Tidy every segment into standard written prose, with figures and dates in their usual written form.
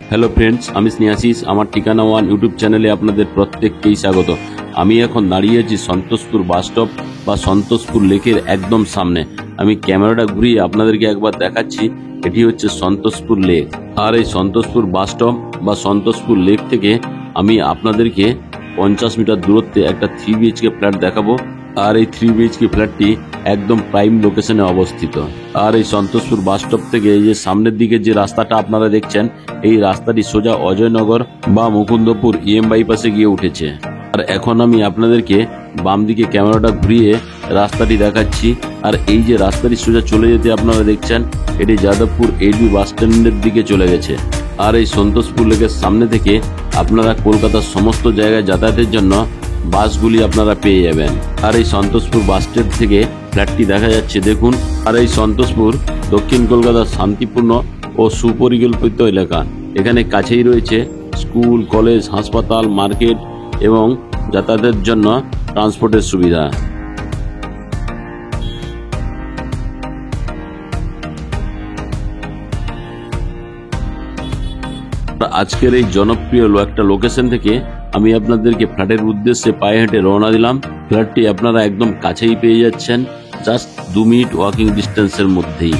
Hello friends, আমি স্নেহাশিস। আমার ঠিকানা ওয়ান ইউটিউব চ্যানেলে আপনাদের প্রত্যেককেই স্বাগত। আমি এখন দাঁড়িয়ে আছি সন্তোষপুর বাস স্টপ বা সন্তোষপুর লেকের একদম সামনে। আমি ক্যামেরাটা ঘুরিয়ে আপনাদেরকে একবার দেখাচ্ছি। এটি হচ্ছে সন্তোষপুর লেক। আর এই সন্তোষপুর বাস স্টপ বা সন্তোষপুর লেক থেকে আমি আপনাদেরকে 50 মিটার দূরত্বে একটা 3 BHK ফ্ল্যাট দেখাবো। আর এই 3 BHK ফ্ল্যাটটি একদম প্রাইম লোকেশনে অবস্থিত। আর এই সন্তোষপুর বাস স্টপ থেকে এই যে সামনের দিকে যে রাস্তাটা আপনারা দেখছেন, এই রাস্তাটি সোজা অজয়নগর বা মুকুন্দপুর EM বাইপাসে গিয়ে উঠেছে। আর এখন আমি আপনাদেরকে বাম দিকে ক্যামেরাটা ঘুরিয়ে রাস্তাটি দেখাচ্ছি। আর এই যে রাস্তাটি সোজা চলে যেতে আপনারা দেখছেন, এটি যাদবপুর HB বাস স্ট্যান্ডের দিকে চলে গেছে। আর এই সন্তোষপুর লেকের সামনে থেকে আপনারা কলকাতার সমস্ত জায়গায় যাতায়াতের জন্য বাসগুলি আপনারা পেয়ে যাবেন। আর এই সন্তোষপুর বাস স্ট্যান্ড থেকে ফ্ল্যাটটি দেখা যাচ্ছে, দেখুন। আর এই সন্তোষপুর দক্ষিণ কলকাতার শান্তিপূর্ণ ও সুপরিকল্পিত এলাকা। এখানে কাছেই রয়েছে স্কুল, কলেজ, হাসপাতাল, মার্কেট এবং যাতায়াতের জন্য ট্রান্সপোর্টের সুবিধা। আজকের এই জনপ্রিয় একটা লোকেশন থেকে আমি আপনাদেরকে ফ্ল্যাটের উদ্দেশ্যে পায়ে হেঁটে রওনা দিলাম। ফ্ল্যাটটি আপনারা একদম কাছেই পেয়ে যাচ্ছেন, জাস্ট 2 মিনিট ওয়াকিং ডিস্টেন্সের মধ্যেই।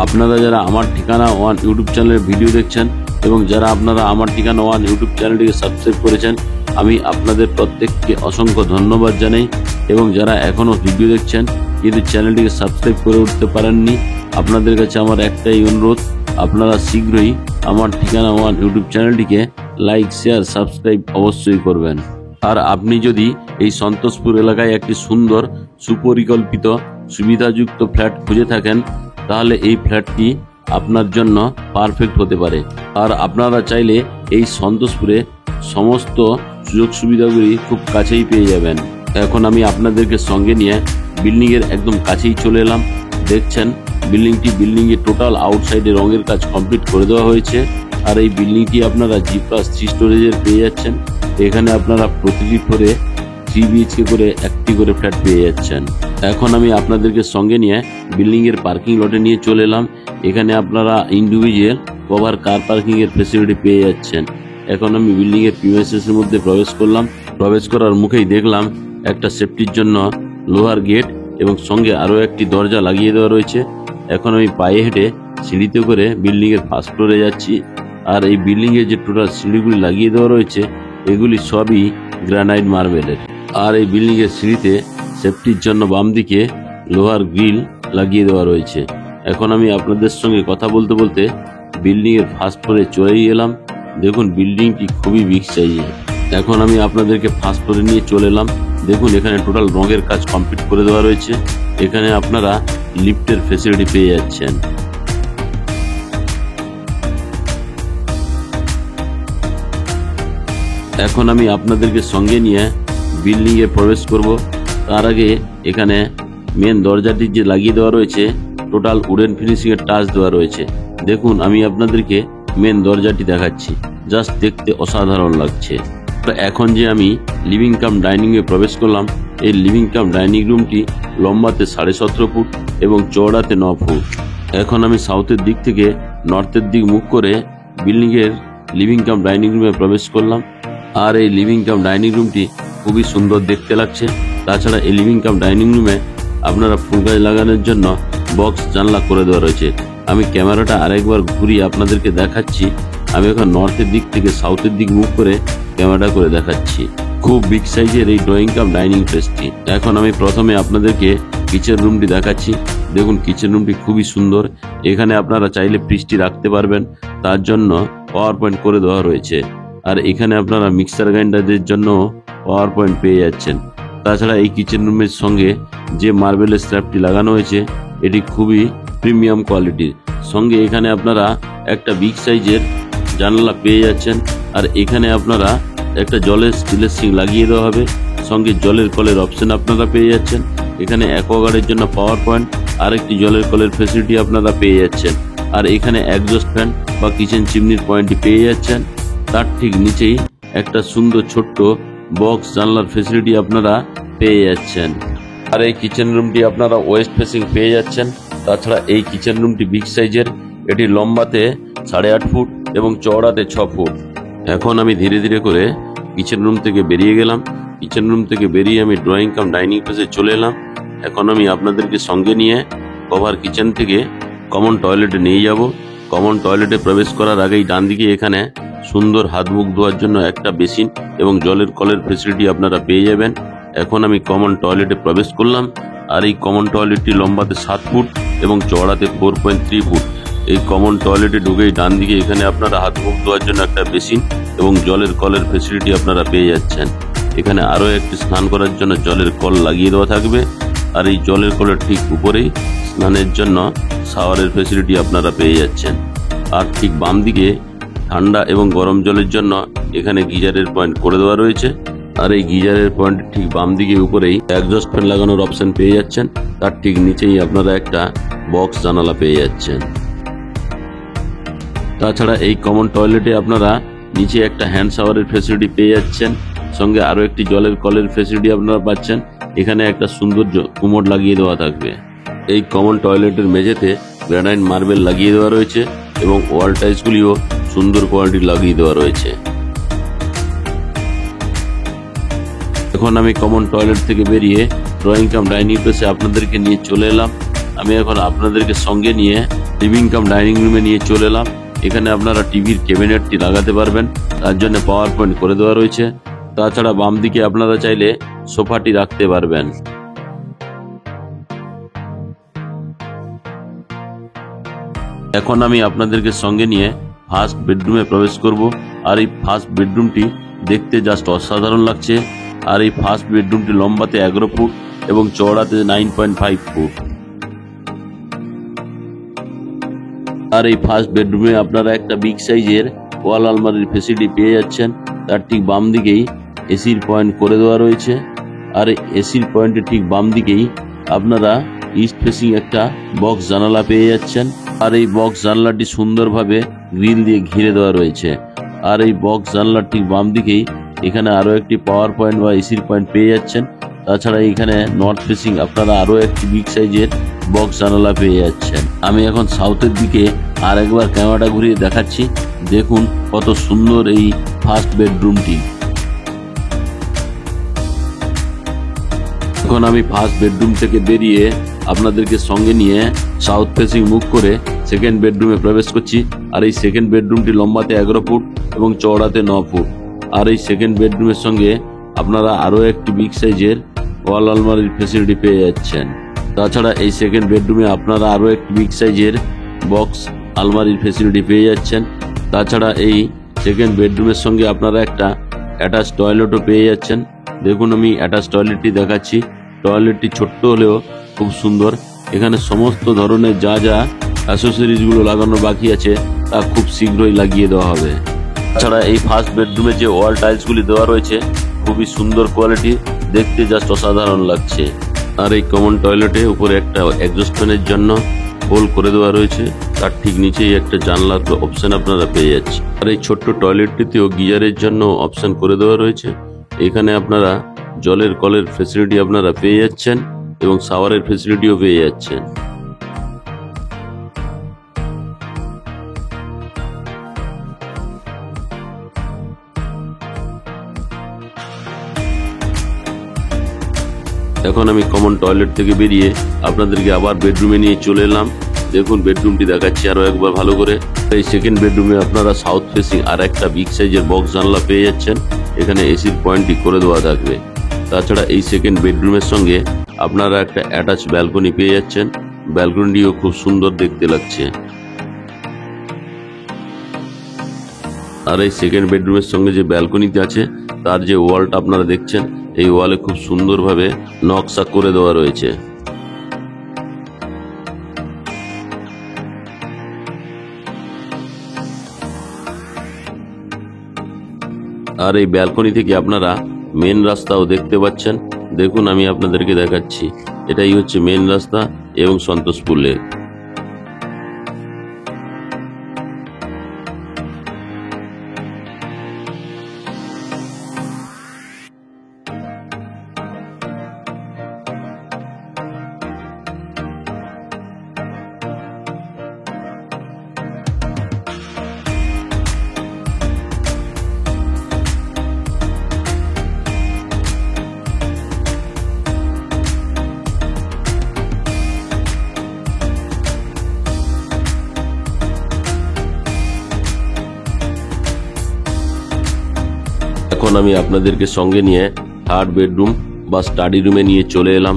আপনারা যারা আমার ঠিকানা ওয়ান ইউটিউব চ্যানেলের ভিডিও দেখছেন এবং যারা আপনারা আমার ঠিকানা ওয়ান ইউটিউব চ্যানেলটিকে সাবস্ক্রাইব করেছেন, আমি আপনাদের প্রত্যেককে অসংখ্য ধন্যবাদ জানাই। এবং যারা এখনও ভিডিও দেখছেন কিন্তু চ্যানেলটিকে সাবস্ক্রাইব করে উঠতে পারেননি, আপনাদের কাছে আমার একটাই অনুরোধ, আপনারা শীঘ্রই আমার ঠিকানা ওয়ান ইউটিউব চ্যানেলটিকে লাইক, শেয়ার, সাবস্ক্রাইব অবশ্যই করবেন। আর আপনি যদি এই সন্তোষপুর এলাকায় একটি সুন্দর সুপরিকল্পিত সুবিধাযুক্ত ফ্ল্যাট খুঁজে থাকেন, তাহলে এই ফ্ল্যাটটি আপনার জন্য পারফেক্ট হতে পারে। আর আপনারা চাইলে এই সন্তোষপুরে সমস্ত সুযোগ সুবিধাগুলি খুব কাছেই পেয়ে যাবেন। এখন আমি আপনাদেরকে সঙ্গে নিয়ে বিল্ডিংয়ের একদম কাছেই চলে এলাম। দেখছেন বিল্ডিংয়ে টোটাল আউটসাইডে রঙের কাজ কমপ্লিট করে দেওয়া হয়েছে। আর এই বিল্ডিংটি আপনারা G+3 স্টোরেজের পেয়ে যাচ্ছেন। এখানে আপনারা প্রতিটি ফ্লোরে 3 BHK করে একটি করে ফ্ল্যাট পেয়ে যাচ্ছেন। এখন আমি আপনাদেরকে সঙ্গে নিয়ে বিল্ডিংয়ের পার্কিং লটে নিয়ে চলে এলাম। এখানে আপনারা ইন্ডিভিজুয়াল কভার কার পার্কিংয়ের ফেসিলিটি পেয়ে যাচ্ছেন। এখন আমি বিল্ডিংয়ের প্রিমাইসেসের মধ্যে প্রবেশ করলাম। প্রবেশ করার মুখেই দেখলাম একটা সেফটির জন্য লোহার গেট এবং সঙ্গে আরও একটি দরজা লাগিয়ে দেওয়া রয়েছে। এখন আমি পায়ে হেঁটে সিঁড়িতে করে বিল্ডিংয়ের ফার্স্ট ফ্লোরে যাচ্ছি। আর এই বিল্ডিংয়ে যে টোটাল সিঁড়িগুলি লাগিয়ে দেওয়া রয়েছে, এগুলি সবই গ্রানাইট মার্বেলের। আর এই বিল্ডিংয়ের সিঁড়িতে সেফটির জন্য বাম দিকে লোহার গ্রিল লাগিয়ে দেওয়া রয়েছে। এখন আমি আপনাদের সঙ্গে কথা বলতে বলতে বিল্ডিংয়ের ফার্স্ট ফ্লোরে চলেই এলাম। দেখুন, বিল্ডিংটি খুবই বিগ সাইজের। এখন আমি আপনাদেরকে ফার্স্ট ফ্লোরে নিয়ে চলে এলাম। দেখুন, এখানে টোটাল রঙের কাজ কমপ্লিট করে দেওয়া রয়েছে। এখানে আপনারা লিফটের ফেসিলিটি পেয়ে যাচ্ছেন। এখন আমি আপনাদেরকে সঙ্গে নিয়ে বিল্ডিংয়ে প্রবেশ করব। তার আগে এখানে মেন দরজাটি যে লাগিয়ে দেওয়া রয়েছে, টোটাল উডেন ফিনিশিংয়ের টাচ দেওয়া রয়েছে। দেখুন, আমি আপনাদেরকে মেন দরজাটি দেখাচ্ছি, জাস্ট দেখতে অসাধারণ লাগছে। এখন যে আমি লিভিং কাম ডাইনিংয়ে প্রবেশ করলাম, এই লিভিং কাম ডাইনিং রুমটি লম্বাতে 17.5 ফুট এবং চওড়াতে 9 ফুট। এখন আমি সাউথের দিক থেকে নর্থের দিক মুখ করে বিল্ডিংয়ের লিভিং কাম ডাইনিং রুমে প্রবেশ করলাম। আর এই লিভিং কাম ডাইনিং রুমটি খুবই সুন্দর দেখতে লাগছে। তাছাড়া এই লিভিং কাম ডাইনিং রুমে আপনারা ফুল গাছ লাগানোর জন্য বক্স জানলা করে দেওয়া রয়েছে। আমি ক্যামেরাটা আরেকবার ঘুরিয়ে আপনাদেরকে দেখাচ্ছি। আমি এখন নর্থের দিক থেকে সাউথের দিক মুখ করে ক্যামেরা করে দেখাচ্ছি। খুব বিগ সাইজের এই ড্রয়িং কাম ডাইনিং প্লেসটি। এখন আমি প্রথমে আপনাদেরকে কিচেন রুমটি দেখাচ্ছি। দেখুন, কিচেন রুমটি খুবই সুন্দর। এখানে আপনারা চাইলে ফ্রিজটি রাখতে পারবেন, তার জন্য পাওয়ার পয়েন্ট করে দেওয়া রয়েছে। আর এখানে আপনারা মিক্সার গ্রাইন্ডারের জন্য পাওয়ার পয়েন্ট পেয়ে যাচ্ছেন। তাছাড়া এই কিচেন রুমের সঙ্গে যে মার্বেলের স্ল্যাবটি লাগানো হয়েছে, এটি খুবই প্রিমিয়াম কোয়ালিটির। সঙ্গে এখানে আপনারা একটা বিগ সাইজের জানলা পেয়ে যাচ্ছেন। আর এখানে আপনারা একটা জলের স্টিলের সিঙ্ক লাগিয়ে দেওয়া হবে। সঙ্গে জলের কলের অপশন আপনারা পেয়ে যাচ্ছেন। এখানে অ্যাকোয়াগার্ডের জন্য পাওয়ার পয়েন্ট আর একটি জলের কলের ফেসিলিটি আপনারা পেয়ে যাচ্ছেন। আর এখানে এক্সস্ট ফ্যান বা কিচেন চিমনির পয়েন্টটি পেয়ে যাচ্ছেন। তার ঠিক নিচেই একটা সুন্দর ছোট্ট বক্স জানলার ফেসিলিটি আপনারা পেয়ে যাচ্ছেন। আর এই কিচেন রুমটি আপনারা ওয়েস্ট ফেসিং পেয়ে যাচ্ছেন। তাছাড়া এই কিচেন রুমটি বিগ সাইজের। এটি লম্বাতে 8.5 ফুট এবং চওড়াতে 6 ফুট। এখন আমি ধীরে ধীরে করে কিচেন রুম থেকে বেরিয়ে গেলাম। কিচেন রুম থেকে বেরিয়ে আমি ড্রয়িং কাম ডাইনিং প্লেসে চলে এলাম। এখন আমি আপনাদেরকে সঙ্গে নিয়ে কভার কিচেন থেকে কমন টয়লেটে নিয়ে যাব। কমন টয়লেটে প্রবেশ করার আগেই ডান দিকে এখানে সুন্দর হাত মুখ ধোয়ার জন্য একটা বেসিন এবং জলের কলের ফেসিলিটি আপনারা পেয়ে যাবেন। এখন আমি কমন টয়লেটে প্রবেশ করলাম। আর এই কমন টয়লেটটি লম্বাতে 7 ফুট এবং চওড়াতে 4.3 ফুট। এই কমন টয়লেটে ঢুকেই ডান দিকে এখানে আপনারা হাত মুখ ধোয়ার জন্য একটা বেসিন এবং জলের কলের ফেসিলিটি আপনারা পেয়ে যাচ্ছেন। এখানে আরও একটি স্নান করার জন্য জলের কল লাগিয়ে দেওয়া থাকবে। আর এই জলের কলের ঠিক উপরেই স্নানের জন্য শাওয়ারের ফেসিলিটি আপনারা পেয়ে যাচ্ছেন। আর ঠিক বাম দিকে ঠান্ডা এবং গরম জলের জন্য এখানে গিজারের পয়েন্ট করে দেওয়া রয়েছে। আর এই গিজারের পয়েন্ট ঠিক বাম দিকে উপরেই এক্সস্ট ফ্যান লাগানোর অপশন পেয়ে যাচ্ছেন। তার ঠিক নিচেই আপনারা একটা বক্স জানালা পেয়ে যাচ্ছেন। তাছাড়া এই কমন টয়লেটে আপনারা নিচে একটা হ্যান্ড শাওয়ারের ফেসিলিটি পেয়ে যাচ্ছেন, সঙ্গে আরও একটি জলের কলের ফেসিলিটি আপনারা পাচ্ছেন। এখানে একটা সুন্দর কুমোড লাগিয়ে দেওয়া থাকবে। এই কমন টয়লেটের মেঝেতে গ্রানাইট মার্বেল লাগিয়ে দেওয়া রয়েছে এবং ওয়াল টাইলসগুলিও সুন্দর কোয়ালিটি লাগিয়ে দেওয়া রয়েছে। এখন আমি কমন টয়লেট থেকে বেরিয়ে ড্রয়িং কাম ডাইনিং প্লেসে আপনাদেরকে নিয়ে চলে এলাম। আমি এখন আপনাদেরকে সঙ্গে নিয়ে লিভিং কাম ডাইনিং রুমে নিয়ে চলে এলাম। এখানে আপনারা টিভির ক্যাবিনেটটি লাগাতে পারবেন, তার জন্য পাওয়ার পয়েন্ট করে দেওয়া রয়েছে। তাছাড়া বাম দিকে আপনারা চাইলে সোফাটি রাখতে পারবেন। এখন আমি আপনাদেরকে সঙ্গে নিয়ে ফার্স্ট বেডরুমে প্রবেশ করব। আর এই ফার্স্ট বেডরুমটি দেখতে জাস্ট অসাধারণ লাগছে। আর এই ফার্স্ট বেডরুমটি লম্বাতে 11 ফুট এবং চওড়াতে 9.5 ফুট। আর এই ফার্স্ট বেডরুমে আপনারা একটা বিগ সাইজের ওয়াল আলমারির ফেসিলিটি পেয়ে যাচ্ছেন। তার ঠিক বাম দিকেই এসির পয়েন্ট করে দেওয়া রয়েছে। আর এসির পয়েন্টের ঠিক বাম দিকেই আপনারা ইস্ট ফেসিং একটা বক্স জানালা পেয়ে যাচ্ছেন। আর এই বক্স জানালাটি সুন্দরভাবে গ্রিল দিয়ে ঘিরে দেওয়া রয়েছে। আর এই বক্স জানালার ঠিক বাম দিকেই এখানে আরও একটি পাওয়ার পয়েন্ট বা এসির পয়েন্ট পেয়ে যাচ্ছেন। তাছাড়া এখানে নর্থ ফেসিং আপনারা আরও একটি বিগ সাইজের বক্স জানালা পেয়ে যাচ্ছেন। আমি এখন সাউথের দিকে আর একবার ক্যামেরাটা ঘুরিয়ে দেখাচ্ছি। দেখুন কত সুন্দর এই ফার্স্ট বেডরুমটি। এখন আমি ফার্স্ট বেডরুম থেকে বেরিয়ে আপনাদেরকে সঙ্গে নিয়ে সাউথ ফেসিং মুখ করে সেকেন্ড বেডরুমে প্রবেশ করছি। আর এই সেকেন্ড বেডরুমটি লম্বাতে 11 ফুট এবং চওড়াতে 9 ফুট। আর এই সেকেন্ড বেডরুমের সঙ্গে আপনারা আরও একটি বিগ সাইজের ওয়াল আলমারির ফেসিলিটি পেয়ে যাচ্ছেন। তাছাড়া এই সেকেন্ড বেডরুমে আপনারা আরও একটি বিগ সাইজের বক্স আলমারির ফেসিলিটি পেয়ে যাচ্ছেন। তাছাড়া এই সেকেন্ড বেডরুমের সঙ্গে আপনারা একটা অ্যাটাচ টয়লেটও পেয়ে যাচ্ছেন। দেখুন আমি অ্যাটাচ টয়লেটটি দেখাচ্ছি। টয়লেটটি ছোট্ট হলেও খুব সুন্দর। এখানে সমস্ত ধরনের যা যা অ্যাসেসরিজগুলো লাগানো বাকি আছে তা খুব শীঘ্রই লাগিয়ে দেওয়া হবে। তাছাড়া এই ফার্স্ট বেডরুমে যে ওয়াল টাইলসগুলি দেওয়া রয়েছে খুবই সুন্দর কোয়ালিটি, দেখতে জাস্ট অসাধারণ লাগছে। আর এই কমন টয়লেটে উপরে একটা এক্সস্ট ফ্যানের জন্য হোল করে দেওয়া রয়েছে। তার ঠিক নিচেই একটা জানলার অপশন আপনারা পেয়ে যাচ্ছেন। আর এই ছোট্ট টয়লেটটিতেও গিজারের জন্য অপশন করে দেওয়া রয়েছে। এখানে আপনারা জলের কলের ফেসিলিটি আপনারা পেয়ে যাচ্ছেন এবং শাওয়ারের ফেসিলিটিও পেয়ে যাচ্ছেন। এখন আমি কমন টয়লেট থেকে বেরিয়ে আপনাদেরকে আবার বেডরুমে নিয়ে চলে এলাম। দেখুন বেডরুমটি দেখাচ্ছি আরো একবার ভালো করে। এই সেকেন্ড বেডরুমে আপনারা সাউথ ফেসিং আর একটা বিগ সাইজের বক্স জানলা পেয়ে যাচ্ছেন। এখানে এসির পয়েন্টটি করে দেওয়া থাকবে। তাছাড়া এই সেকেন্ড বেডরুমের সঙ্গে আপনারা একটা অ্যাটাচ ব্যালকনি পেয়ে যাচ্ছেন। ব্যালকনিটিও খুব সুন্দর দেখতে লাগছে। আর এই সেকেন্ড বেডরুমের সঙ্গে যে ব্যালকনিতে আছে তার যে ওয়ালটা আপনারা দেখছেন, এই ওয়ালে খুব সুন্দরভাবে নকশা করে দেওয়া রয়েছে। আর এই ব্যালকনি থেকে আপনারা মেন রাস্তাও দেখতে পাচ্ছেন। দেখুন আমি আপনাদেরকে দেখাচ্ছি, এটাই হচ্ছে মেন রাস্তা এবং সন্তোষপুর লেক। এখন আমি আপনাদেরকে সঙ্গে নিয়ে থার্ড বেডরুম বা স্টাডি রুমে নিয়ে চলে এলাম।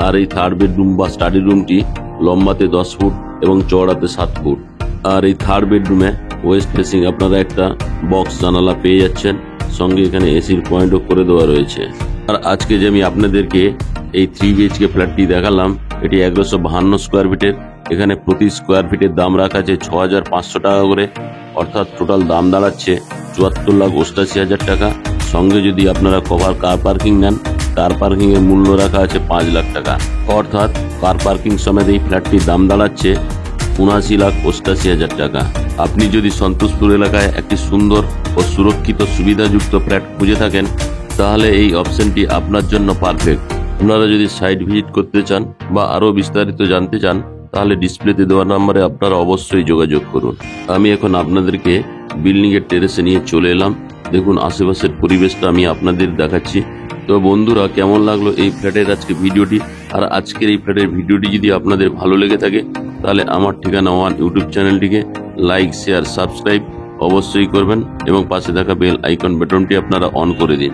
আর এই থার্ড বেডরুম বা স্টাডি রুমটি লম্বাতে 10 ফুট এবং চওড়াতে 7 ফুট। আর এই থার্ড বেডরুমে ওয়েস্ট ফেসিং আপনারা একটা বক্স জানালা পেয়ে যাচ্ছেন, সঙ্গে এখানে এসির পয়েন্টও করে দেওয়া রয়েছে। আর আজকে যে আমি আপনাদেরকে এই 3 BHK ফ্ল্যাটটি দেখালাম, এটি 1152 স্কোয়ার ফিটের। এখানে প্রতি স্কোয়ার ফিটের দাম রাখা আছে 6,500 টাকা করে, অর্থাৎ টোটাল দাম দাঁড়াচ্ছে 74,88,000 টাকা। সঙ্গে যদি আপনারা কভার কার পার্কিং নেন, কার পার্কিং এর মূল্য রাখা আছে 5 লাখ টাকা, অর্থাৎ কার পার্কিং সমেত এই ফ্ল্যাটটির দাম দাঁড়াচ্ছে 79,88,000 টাকা। আপনি যদি সন্তোষপুর এলাকায় একটি সুন্দর ও সুরক্ষিত সুবিধাযুক্ত ফ্ল্যাট খুঁজে থাকেন, তাহলে এই অপশনটি আপনার জন্য পারফেক্ট। আপনারা যদি সাইট ভিজিট করতে চান বা আরো বিস্তারিত জানতে চান, তাহলে ডিসপ্লেতে দেওয়া নম্বরে আপনারা অবশ্যই যোগাযোগ করুন। আমি এখন আপনাদেরকে বিল্ডিং এর টেরেসে নিয়ে চলে এলাম। দেখুন আশেপাশের পরিবেশটা আমি আপনাদের দেখাচ্ছি। তো বন্ধুরা, কেমন লাগলো এই ফ্ল্যাটের আজকে ভিডিওটি? আর আজকের এই ফ্ল্যাটের ভিডিওটি যদি আপনাদের ভালো লেগে থাকে, তাহলে আমার ঠিকানা ওয়ান ইউটিউব চ্যানেলটিকে লাইক, শেয়ার, সাবস্ক্রাইব অবশ্যই করবেন এবং পাশে থাকা বেল আইকন বাটনটি আপনারা অন করে দিন।